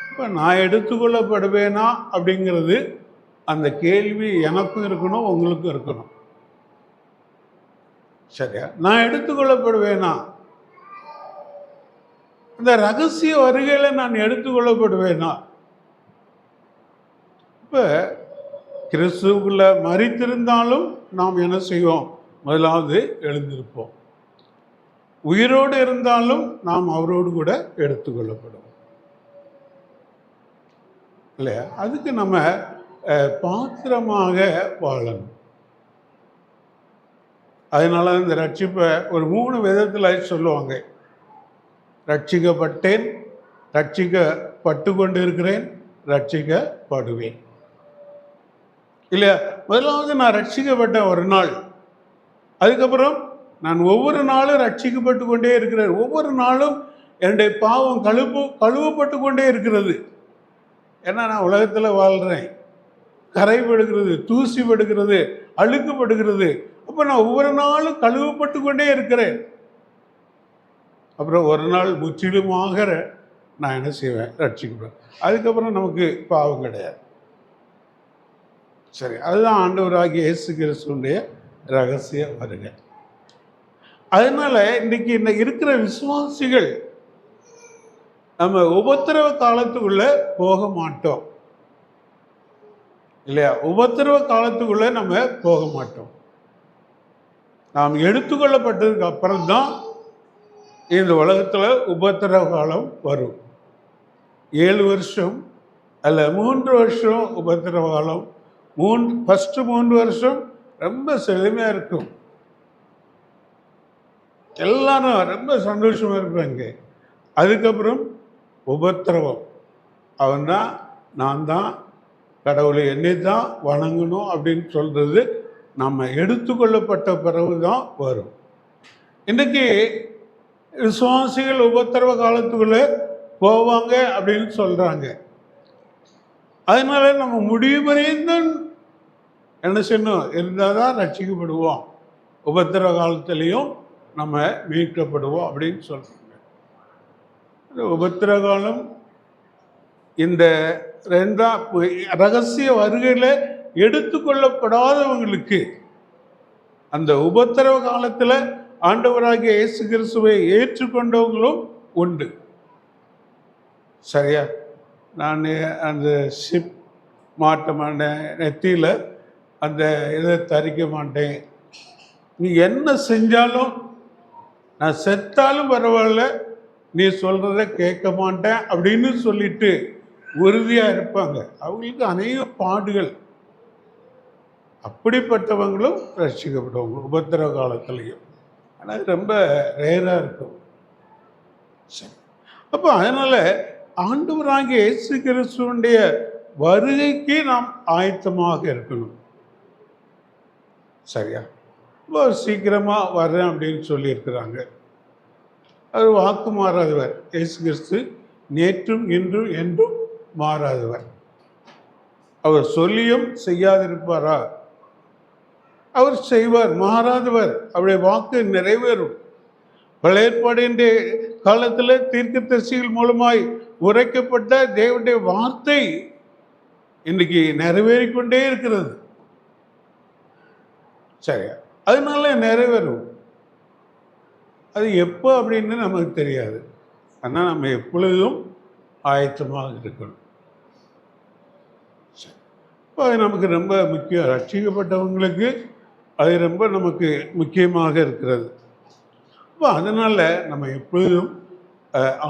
இப்போ நான் எடுத்துக்கொள்ளப்படுவேனா அப்படிங்கிறது அந்த கேள்வி எனக்கும் இருக்கணும், உங்களுக்கும் இருக்கணும். சரியா? நான் எடுத்துக்கொள்ளப்படுவேனா? இந்த ரகசிய வருகையில நான் எடுத்துக்கொள்ளப்படுவேனா? இப்போ கிறிஸ்துவுக்குள்ள மரித்திருந்தாலும் நாம் என்ன செய்வோம்? முதலாவது எழுந்திருப்போம். உயிரோடு இருந்தாலும் நாம் அவரோடு கூட எடுத்துக்கொள்ளப்படுவோம், இல்லையா? அதுக்கு நம்ம பாத்திரமாக வாழணும். அதனால இந்த ரட்சிப்பை ஒரு 3 விதத்தில் சொல்லுவாங்க. ரட்சிக்கப்பட்டேன், ரட்சிக்கப்பட்டு கொண்டு இருக்கிறேன், ரட்சிக்கப்படுவேன், இல்லையா? முதலாவது நான் ரட்சிக்கப்பட்டேன் ஒரு நாள். அதுக்கப்புறம் நான் ஒவ்வொரு நாளும் ரட்சிக்கப்பட்டு கொண்டே இருக்கிறேன். ஒவ்வொரு நாளும் என்னுடைய பாவம் கழுவப்பட்டு கொண்டே இருக்கிறது. ஏன்னா நான் உலகத்தில் வாழ்கிறேன். கரைப்படுகிறது, தூசிப்படுகிறது, அழுக்குப்படுகிறது. அப்போ நான் ஒவ்வொரு நாளும் கழுவப்பட்டு கொண்டே இருக்கிறேன். அப்புறம் ஒரு நாள் முற்றிலுமாக நான் என்ன செய்வேன்? ரட்சிக்கிறேன். அதுக்கப்புறம் நமக்கு பாவம் கிடையாது. சரி, அதுதான் ஆண்டவராகிய இயேசு கிறிஸ்துவினுடைய ரகசிய வருகை. அதனால இன்னைக்கு இருக்கிற விசுவாசிகள் நம்ம உபத்திரவ காலத்துக்குள்ள போக மாட்டோம், இல்லையா? உபத்திரவ காலத்துக்குள்ள நம்ம போக மாட்டோம். நாம் எடுத்துக்கொள்ளப்பட்டதுக்கு அப்புறம் தான் இந்த உலகத்தில் உபத்திரவ காலம் வரும். 7 வருஷம் அல்ல 3 வருஷம் உபத்திரவ காலம். ஃபஸ்ட்டு 3 வருஷம் ரொம்ப செழுமையாக இருக்கும், எல்லாரும் ரொம்ப சந்தோஷமாக இருப்பாங்க. அதுக்கப்புறம் உபத்திரவம். அவன் தான், நான் தான் கடவுளை என்னை தான் வணங்கணும் அப்படின்னு சொல்கிறது நம்ம எடுத்துக்கொள்ளப்பட்ட பிறகு தான் வரும். இன்றைக்கி விசுவாசிகள் உபத்திரவ காலத்துக்குள்ளே போவாங்க அப்படின்னு சொல்கிறாங்க. அதனால நம்ம முடிவு வரையும் என்ன செய்யணும்? இருந்தால் தான் ரட்சிக்கப்படுவோம், உபத்திரவ காலத்திலையும் நம்ம மீட்கப்படுவோம் அப்படின்னு சொல்கிறாங்க. உபத்திரவ காலம் இந்த 2ஆம் ரகசிய வருகையில் எடுத்துக்கொள்ளப்படாதவங்களுக்கு அந்த உபத்திரவ காலத்தில் ஆண்டவராகிய இயேசு கிறிஸ்துவை ஏற்றுக்கொண்டவங்களும் உண்டு. சரியா? நான் அந்த ஷிப் மாட்ட மாட்டேன், நெத்தியில் அந்த இதை தரிக்க மாட்டேன், நீ என்ன செஞ்சாலும், நான் செத்தாலும் பரவாயில்ல, நீ சொல்கிறத கேட்க மாட்டேன் அப்படின்னு சொல்லிட்டு உறுதியாக இருப்பாங்க. அவங்களுக்கு அநேக பாடுகள். அப்படிப்பட்டவங்களும் ரட்சிக்கப்படுவாங்க உபத்திரவ காலத்திலையும். ஆனால் ரொம்ப ரேராக இருக்கும். சரி, அப்போ அதனால் ஆண்டவராகிய இயேசு கிறிஸ்துவினுடைய வருகைக்கு நாம் ஆயத்தமாக இருக்கணும். சரியா? ரொம்ப சீக்கிரமாக வர்றேன் அப்படின்னு சொல்லியிருக்கிறாங்க. அது வாக்கு மாறாதவர். இயேசு கிறிஸ்து நேற்றும் இன்றும் என்றும் மாறாதவர். அவர் சொல்லியும் செய்யாதிருப்பாரா? அவர் செய்வார், மாறாதவர். அவருடைய வாக்கு நிறைவேறும். பழைய ஏற்பாடின் காலத்தில் தீர்க்கதரிசிகள் மூலமாய் உரைக்கப்பட்ட தேவனுடைய வார்த்தை இன்னைக்கு நிறைவேறிக்கொண்டே இருக்கிறது. சரியா? அதனால நிறைவேறும். அது எப்போ அப்படின்னு நமக்கு தெரியாது. ஆனால் நம்ம எப்பொழுதும் ஆயத்தமாக இருக்கணும். இப்போ அது நமக்கு ரொம்ப முக்கியம். ரட்சிக்கப்பட்டவங்களுக்கு அது ரொம்ப நமக்கு முக்கியமாக இருக்கிறது. இப்போ அதனால் நம்ம எப்பொழுதும்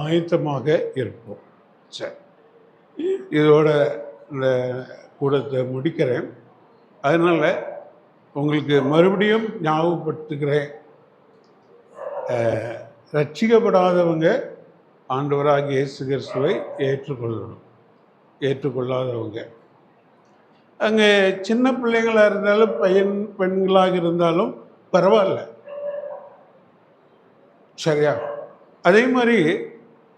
ஆயத்தமாக இருப்போம். சரி, இதோட இந்த கூடத்தை முடிக்கிறேன். அதனால் உங்களுக்கு மறுபடியும் ஞாபகப்படுத்துகிறேன். ரட்சிக்கப்படாதவங்க ஆண்டவராகிய இயேசு கிறிஸ்துவை ஏற்றுக்கொள்ளணும். ஏற்றுக்கொள்ளாதவங்க, அங்கே சின்ன பிள்ளைகளாக இருந்தாலும் பெண்களாக இருந்தாலும் பரவாயில்ல, சரியா? அதே மாதிரி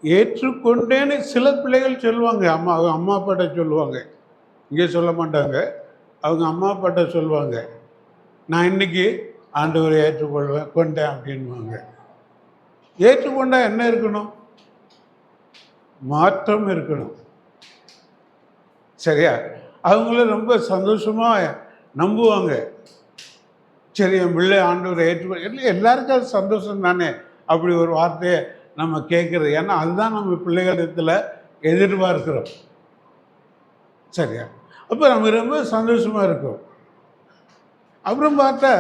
ஏற்றுக்கொண்டேன்னு சில பிள்ளைகள் சொல்லுவாங்க. அம்மா அப்பாட்ட சொல்லுவாங்க, இங்கே சொல்ல மாட்டாங்க. அவங்க அம்மா அப்பாட்ட சொல்லுவாங்க, நான் இன்னைக்கு ஆண்டவரை கொண்டேன் அப்படின்வாங்க. ஏற்றுக்கொண்டா என்ன இருக்கணும்? மாற்றம் இருக்கணும், சரியா? அவங்களும் ரொம்ப சந்தோஷமாக நம்புவாங்க. சரி, என் பிள்ளை ஆண்டவரை எல்லாருக்கும் அது சந்தோஷம் தானே அப்படி ஒரு வார்த்தையை நம்ம கேட்குறது. ஏன்னா அதுதான் நம்ம பிள்ளைகளிடத்தில் எதிர்பார்க்கிறோம், சரியா? அப்போ நம்ம ரொம்ப சந்தோஷமாக இருக்கும். அப்புறம் பார்த்தா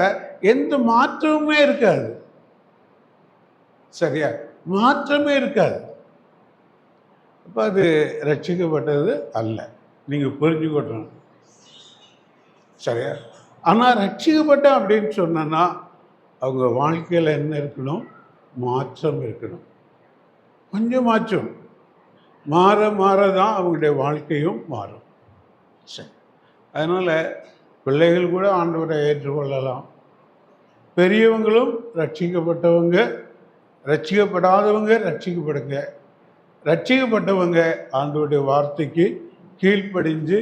எந்த மாற்றமுமே இருக்காது, சரியா? மாற்றமே இருக்காது. அப்போ அது ரட்சிக்கப்பட்டது அல்ல, நீங்கள் புரிஞ்சுக்கணும், சரியா? ஆனால் ரட்சிக்கப்பட்டேன் அப்படின்னு சொன்னா அவங்க வாழ்க்கையில் என்ன இருக்கணும்? மாற்றம் இருக்கணும். கொஞ்சம் மாற்றம் மாற மாற தான் அவங்களுடைய வாழ்க்கையும் மாறும். சரி, அதனால் பிள்ளைகள் கூட ஆண்டவரை ஏற்றுக்கொள்ளலாம். பெரியவங்களும் ரட்சிக்கப்பட்டவங்க, ரட்சிக்கப்படாதவங்க ரட்சிக்கப்படுங்க. ரட்சிக்கப்பட்டவங்க ஆண்டவருடைய வார்த்தைக்கு கீழ்ப்படிஞ்சு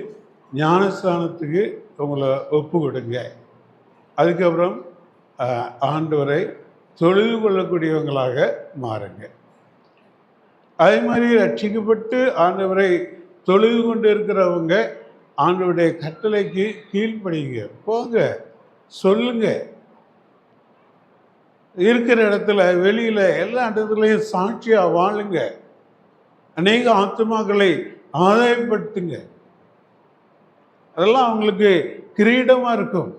ஞானஸ்தானத்துக்கு உங்களை ஒப்பு கொடுங்க. அதுக்கப்புறம் ஆண்டவரை தொழுது கொள்ளக்கூடியவங்களாக மாறுங்க. அதே மாதிரி ரட்சிக்கப்பட்டு ஆண்டவரை தொழுது கொண்டு இருக்கிறவங்க ஆண்டவருடைய கட்டளைக்கு கீழ்ப்படிங்க, போங்க, சொல்லுங்க. இருக்கிற இடத்துல வெளியில் எல்லா இடத்துலையும் சாட்சியாக வாழுங்க. அநேக ஆத்துமாக்களை ஆதாயப்படுத்துங்க. அதெல்லாம் அவங்களுக்கு கிரீடமாக இருக்கும்.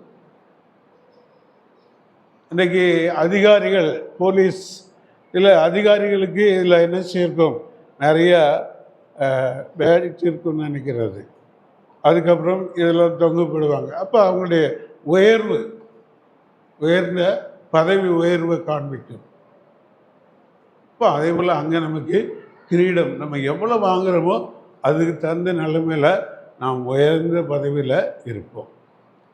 இன்றைக்கி அதிகாரிகள், போலீஸ் இல்லை அதிகாரிகளுக்கு இதில் என்ன செய்யிருக்கும்? நிறைய பேட்ஜ் இருக்குன்னு நினைக்கிறது. அதுக்கப்புறம் இதில் தொங்கப்படுவாங்க. அப்போ அவங்களுடைய உயர்ந்த பதவி உயர்வை காண்பிக்கும். இப்போ அதே போல் அங்கே நமக்கு கிரீடம், நம்ம எவ்வளோ வாங்குகிறோமோ அதுக்கு தகுந்த நிலைமையில் நாம் உயர்ந்த பதவியில் இருப்போம்.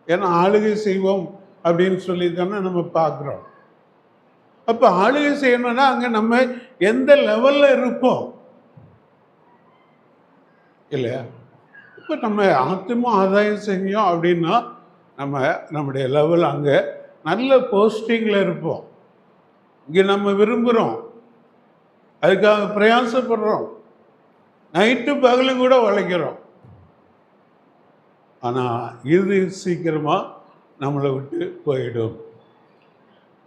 ஏன்னா ஆளுகை செய்வோம் அப்படின்னு சொல்லி தானே நம்ம பார்க்குறோம். அப்போ ஆளுகை செய்யணும்னா அங்கே நம்ம எந்த லெவலில் இருப்போம் இல்லையா? இப்போ நம்ம ஆத்மா ஆதாயம் செய்யும் அப்படின்னா நம்முடைய லெவல் அங்கே நல்ல போஸ்டிங்கில் இருப்போம். இங்கே நம்ம விரும்புகிறோம், அதுக்காக பிரயாசப்படுறோம், நைட்டு பகலும் கூட உழைக்கிறோம். ஆனால் இது சீக்கிரமாக நம்மளை விட்டு போயிடும்.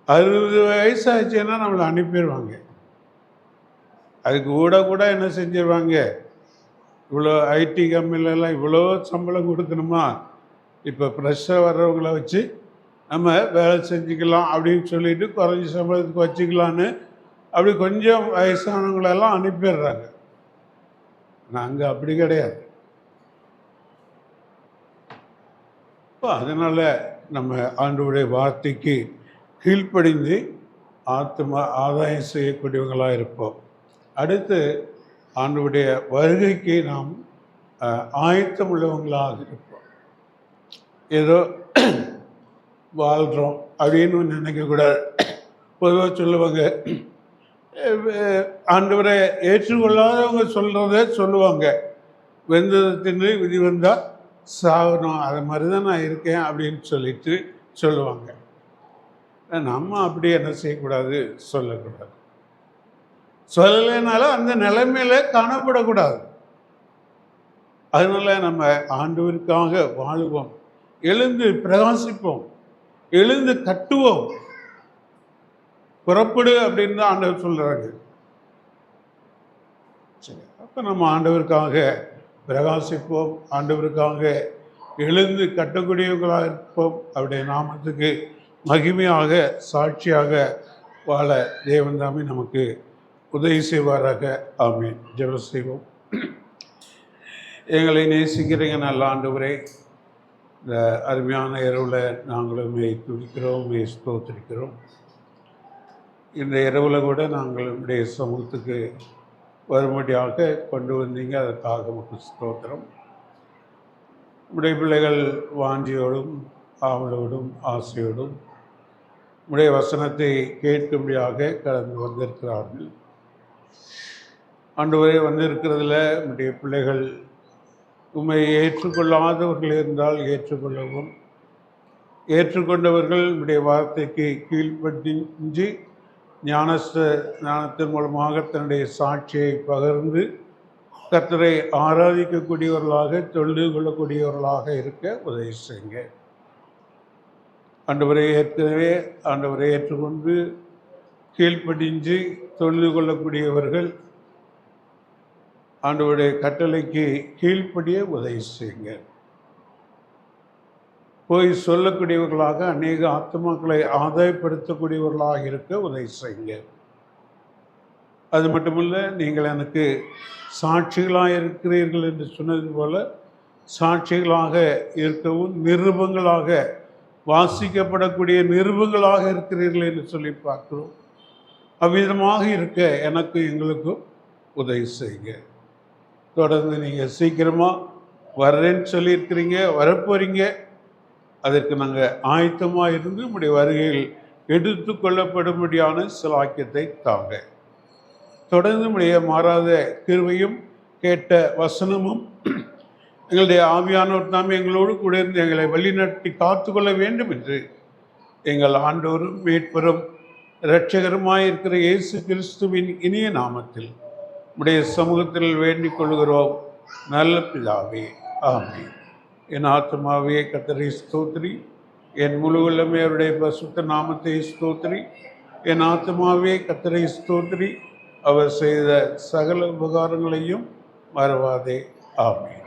60 வயசாச்சுன்னா நம்மளை அனுப்பிடுவாங்க. அதுக்கு கூட என்ன செஞ்சிருவாங்க? இவ்வளோ ஐடி கம்பெனிலலாம் இவ்வளோ சம்பளம் கொடுக்கணுமா, இப்போ ஃப்ரெஷ்ஷாக வர்றவங்கள வச்சு நம்ம வேலை செஞ்சுக்கலாம் அப்படின்னு சொல்லிட்டு குறைஞ்ச சம்பளத்துக்கு வச்சுக்கலான்னு அப்படி கொஞ்சம் வயசானவங்களெல்லாம் அனுப்பிடுறாங்க. நாங்கள் அப்படி கிடையாது. இப்போ அதனால் நம்ம ஆண்டவருடைய வார்த்தைக்கு கீழ்ப்படிந்து ஆத்மா ஆதாயம் செய்யக்கூடியவங்களாக இருப்போம். அடுத்து ஆண்டவருடைய வருகைக்கு நாம் ஆயத்தம் உள்ளவங்களாக இருப்போம். ஏதோ வாழ்கிறோம் அப்படின்னு நினைக்கக்கூடாது. பொதுவாக சொல்லுவாங்க, ஆண்டவரை ஏற்றுக்கொள்ளாதவங்க சொல்லுவாங்க, வெந்ததை தின்னு விதி வந்தால் சாகணும், அது மாதிரி தான் நான் இருக்கேன் அப்படின்னு சொல்லிட்டு சொல்லுவாங்க. நம்ம அப்படி என்ன செய்யக்கூடாது? சொல்லக்கூடாது. சொல்லலைனாலும் அந்த நிலைமையில காணப்படக்கூடாது. அதனால நம்ம ஆண்டவருக்காக வாழுவோம், எழுந்து பிரகாசிப்போம், எழுந்து கட்டுவோம். புறப்படு அப்படின்னு தான் ஆண்டவர் சொல்கிறாங்க. சரி, அப்போ நம்ம ஆண்டவருக்காக பிரகாசிப்போம், ஆண்டவருக்காக எழுந்து கட்டக்கூடியவர்களாக இருப்போம். அவருடைய நாமத்துக்கு மகிமையாக சாட்சியாக வாழ தேவன் தாமே நமக்கு உதவி செய்வாராக. ஆமீன். ஜெபம் செய்வோம். எங்களை நேசிக்கிறீங்க நல்ல ஆண்டவரே, இந்த அருமையான இரவில் நாங்களும் துதிக்கிறோம், ஸ்தோத்திரிக்கிறோம். இந்த இரவில் கூட நாங்கள் உடைய சமூகத்துக்கு வரும்படியாக கொண்டு வந்தீங்க, அதற்காக நமக்கு ஸ்தோத்திரம். உடைய பிள்ளைகள் வாஞ்சியோடும் ஆவலோடும் ஆசையோடும் உடைய வசனத்தை கேட்கும்படியாக கடந்து வந்திருக்கிறார்கள். ஆண்டவரே, வந்திருக்கிறதுல உடைய பிள்ளைகள் உம்மை ஏற்றுக்கொள்ளாதவர்கள் இருந்தால் ஏற்றுக்கொள்ளவும், ஏற்றுக்கொண்டவர்கள் உடைய வார்த்தைக்கு கீழ்ப்படிஞ்சு ஞானத்தின் மூலமாக தன்னுடைய சாட்சியை பகிர்ந்து கர்த்தரை ஆராதிக்கக்கூடியவர்களாக தொழுது கொள்ளக்கூடியவர்களாக இருக்க உதவி செய்யுங்க. ஆண்டவரை ஏற்கனவே ஆண்டவரை ஏற்றுக்கொண்டு கீழ்ப்படிஞ்சு தொழுது கொள்ளக்கூடியவர்கள் ஆண்டவருடைய கட்டளைக்கு கீழ்ப்படிய உதவி செய்யுங்க. போய் சொல்லக்கூடியவர்களாக அநேக ஆத்மாக்களை ஆதாயப்படுத்தக்கூடியவர்களாக இருக்க உதவி செய்யுங்க. அது மட்டுமல்ல, நீங்கள் எனக்கு சாட்சிகளாக இருக்கிறீர்கள் என்று சொன்னது போல சாட்சிகளாக இருக்கவும், நிருபங்களாக வாசிக்கப்படக்கூடிய நிருபங்களாக இருக்கிறீர்கள் என்று சொல்லி பார்க்கிறோம். அவ்விதமாக இருக்க எனக்கும் எங்களுக்கும் உதவி செய்யுங்க. தொடர்ந்து நீங்கள் சீக்கிரமாக வர்றேன்னு சொல்லியிருக்கிறீங்க, வரப்போறீங்க. அதற்கு நாங்கள் ஆயத்தமாக இருந்து நம்முடைய வருகையில் எடுத்து கொள்ளப்படும்படியான சிலாக்கியத்தை தாங்க. தொடர்ந்து நம்முடைய மாறாத கிருபையும் கேட்ட வசனமும் எங்களுடைய ஆவியானவர் தாமே எங்களோடு கூட இருந்து எங்களை வழிநடத்தி காத்துக்கொள்ள வேண்டும் என்று எங்கள் ஆண்டவரும் மீட்பரும் இரட்சகருமாயிருக்கிற இயேசு கிறிஸ்துவின் இனிய நாமத்தில் உடைய சமூகத்தில் வேண்டிக் கொள்கிறோம் நல்ல பிதாவே, ஆமென். என் ஆத்மாவே கர்த்தரை ஸ்தோத்திரி, என் முழு உள்ளமே அவருடைய பரிசுத்த நாமத்தை ஸ்தோத்திரி. என் ஆத்மாவே கர்த்தரை ஸ்தோத்திரி, அவர் செய்த சகல உபகாரங்களையும் மறவாதே. ஆமென்.